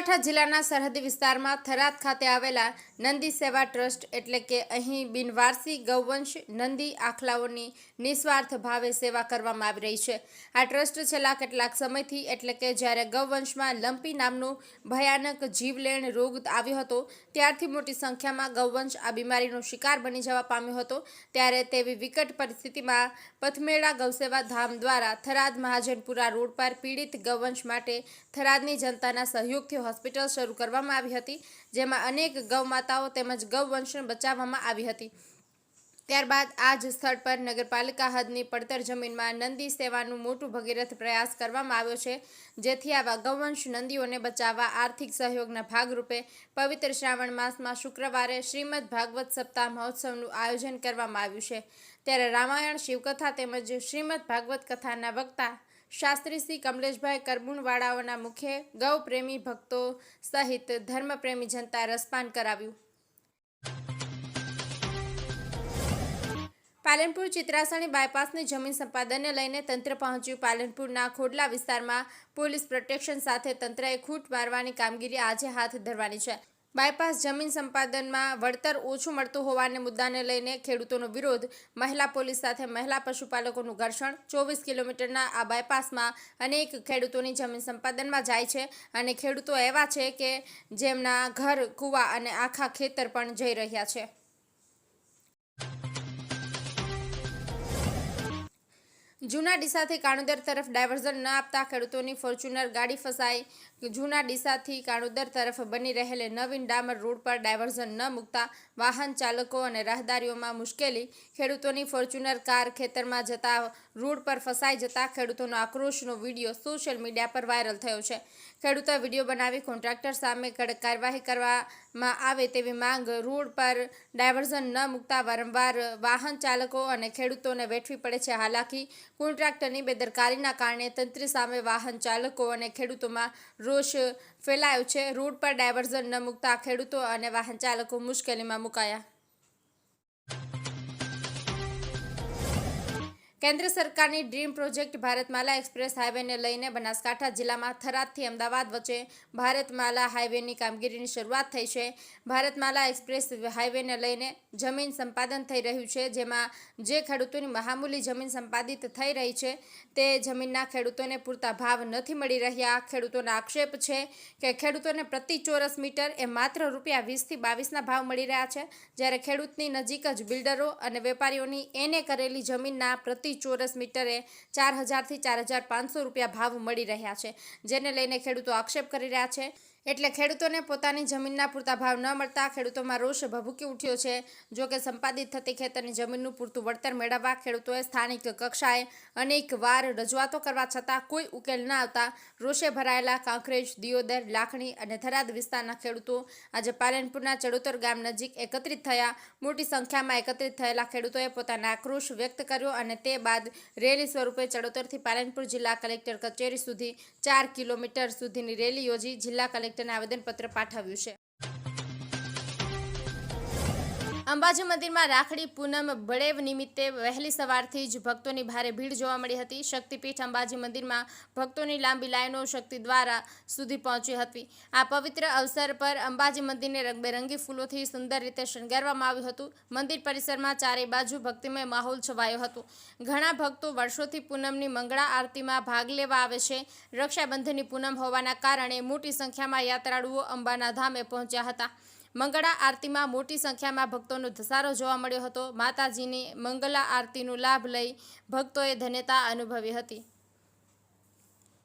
બનાસકાંઠા જિલ્લાના સરહદી વિસ્તારમાં થરાદ ખાતે આવેલા નંદી સેવા ટ્રસ્ટ એટલે કે અહીં બિનવારસી ગૌવંશ નંદી આખલાઓની નિસ્વાર્થ ભાવે સેવા કરવામાં આવી રહી છે। આ ટ્રસ્ટ છેલ્લા કેટલાક સમયથી એટલે કે જ્યારે ગૌવંશમાં લંપી નામનું ભયાનક જીવલેણ રોગ આવ્યો હતો ત્યારથી મોટી સંખ્યામાં ગૌવંશ આ બીમારીનો શિકાર બની જવા પામ્યો હતો। ત્યારે તેવી વિકટ પરિસ્થિતિમાં પથમેળા ગૌસેવા ધામ દ્વારા થરાદ મહાજનપુરા રોડ પર પીડિત ગૌવંશ માટે થરાદની જનતાના સહયોગથી હોસ્પિટલ શરૂ કરવામાં આવી હતી, જેમાં અનેક ગૌમાતાઓ તેમજ ગૌવંશને બચાવવામાં આવી હતી। ત્યારબાદ આ જ સ્થળ પર નગરપાલિકા હદની પડતર જમીનમાં નંદી સેવાનું મોટું ભગીરથ પ્રયાસ કરવામાં આવ્યો છે, જેથી આવા ગૌવંશ નંદીઓને બચાવવા આર્થિક સહયોગના ભાગરૂપે પવિત્ર શ્રાવણ માસમાં શુક્રવારે શ્રીમદ ભાગવત સપ્તાહ મહોત્સવનું આયોજન કરવામાં આવ્યું છે। ત્યારે રામાયણ શિવકથા તેમજ શ્રીમદ ભાગવત કથાના વક્તા શાસ્ત્રી શ્રી કમલેશભાઈ કરબુણવાળાઓના મુખે ગૌ પ્રેમી ભક્તો સહિત ધર્મપ્રેમી જનતા રસપાન કરાવ્યું। પાલનપુર ચિત્રાસણી બાયપાસની જમીન સંપાદનને લઈને તંત્ર પહોંચ્યું। પાલનપુરના ખોડલા વિસ્તારમાં પોલીસ પ્રોટેક્શન સાથે તંત્રએ ખૂટ મારવાની કામગીરી આજે હાથ ધરવાની છે। બાયપાસ જમીન સંપાદનમાં વળતર ઓછું મળતું હોવાને મુદ્દાને લઈને ખેડૂતોનો વિરોધ, મહિલા પોલીસ સાથે મહિલા પશુપાલકોનું ઘર્ષણ। 24 કિલોમીટરના આ બાયપાસમાં અનેક ખેડૂતોની જમીન સંપાદનમાં જાય છે અને ખેડૂતો એવા છે કે જેમના ઘર, કૂવા અને આખા ખેતર પણ જઈ રહ્યા છે। જૂના ડીસાથી કાણોદર તરફ ડાયવર્ઝન ન આપતા ખેડૂતોની ફોર્ચ્યુનર ગાડી ફસાઈ। જૂના ડીસાથી કાણોદર તરફ બની રહેલે નવીન ડામર રોડ પર ડાયવર્ઝન ન મૂકતા વાહન ચાલકો અને રાહદારીઓમાં મુશ્કેલી। ખેડૂતોની ફોર્ચ્યુનર કાર ખેતરમાં જતા રોડ પર ફસાઈ જતા ખેડૂતોનો આક્રોશનો વિડીયો સોશિયલ મીડિયા પર વાયરલ થયો છે। ખેડૂતોએ વિડીયો બનાવી કોન્ટ્રાક્ટર સામે કડક કાર્યવાહી કરવામાં આવે તેવી માંગ। રોડ પર ડાયવર્ઝન ન મૂકતા વારંવાર વાહન ચાલકો અને ખેડૂતોને વેઠવી પડે છે હાલાકી। કોન્ટ્રાક્ટરની બેદરકારીના કારણે તંત્ર સામે વાહન ચાલકો અને ખેડૂતોમાં રોષ ફેલાયો છે। રોડ પર ડાયવર્ઝન ન મૂકતા ખેડૂતો અને વાહન ચાલકો મુશ્કેલીમાં મુકાયા। કેન્દ્ર સરકારની ડ્રીમ પ્રોજેક્ટ ભારતમાલા એક્સપ્રેસ હાઈવેને લઈને બનાસકાંઠા જિલ્લામાં થરાદથી અમદાવાદ વચ્ચે ભારતમાલા હાઈવેની કામગીરીની શરૂઆત થઈ છે। ભારતમાલા એક્સપ્રેસ હાઈવેને લઈને જમીન સંપાદન થઈ રહ્યું છે, જેમાં જે ખેડૂતોની મહામૂલી જમીન સંપાદિત થઈ રહી છે તે જમીનના ખેડૂતોને પૂરતા ભાવ નથી મળી રહ્યા। ખેડૂતોના આક્ષેપ છે કે ખેડૂતોને પ્રતિ ચોરસ મીટર એ માત્ર ₹20 થી ₹22ના ભાવ મળી રહ્યા છે, જ્યારે ખેડૂતની નજીક જ બિલ્ડરો અને વેપારીઓની એને કરેલી જમીનના પ્રતિ ચોરસ મીટરે 4000 થી 4500 રૂપિયા ભાવ મળી રહ્યા છે, જેને લઈને ખેડૂતો આક્ષેપ કરી રહ્યા છે। એટલે ખેડૂતોને પોતાની જમીનના પૂરતા ભાવ ન મળતા ખેડૂતોમાં રોષ ભભૂકી ઉઠ્યો છે। જો કે સંપાદિત થતી ખેતરની જમીનનું પૂરતું વળતર મેળવવા ખેડૂતોએ સ્થાનિક કક્ષાએ અનેક વાર રજૂઆતો કરવા છતાં કોઈ ઉકેલ ન આવતા રોષે ભરાયેલા કાંકરેજ, દિયોદર, લાખણી અને થરાદ વિસ્તારના ખેડૂતો આજે પાલનપુરના ચડોતર ગામ નજીક એકત્રિત થયા। મોટી સંખ્યામાં એકત્રિત થયેલા ખેડૂતોએ પોતાનો આક્રોશ વ્યક્ત કર્યો અને તે બાદ રેલી સ્વરૂપે ચડોતરથી પાલનપુર જિલ્લા કલેક્ટર કચેરી સુધી 4 કિલોમીટર સુધીની રેલી યોજી જિલ્લા કલેક્ટરને આવેદનપત્ર પાઠવ્યું છે। અંબાજી મંદિરમાં રાખડી પૂનમ બળેવ નિમિત્તે વહેલી સવારથી જ ભક્તોની ભારે ભીડ જોવા મળી હતી। શક્તિપીઠ અંબાજી મંદિરમાં ભક્તોની લાંબી લાઈનો શક્તિ દ્વારા સુધી પહોંચી હતી। આ પવિત્ર અવસર પર અંબાજી મંદિરને રંગબેરંગી ફૂલોથી સુંદર રીતે શણગારવામાં આવ્યું હતું। મંદિર પરિસરમાં ચારે બાજુ ભક્તિમય માહોલ છવાયો હતો। ઘણા ભક્તો વર્ષોથી પૂનમની મંગળા આરતીમાં ભાગ લેવા આવે છે। રક્ષાબંધનની પૂનમ હોવાના કારણે મોટી સંખ્યામાં યાત્રાળુઓ અંબાના ધામે પહોંચ્યા હતા। મંગળા આરતીમાં મોટી સંખ્યામાં ભક્તોનો ધસારો જોવા મળ્યો હતો। માતાજીની મંગલા આરતીનો લાભ લઈ ભક્તોએ ધન્યતા અનુભવી હતી।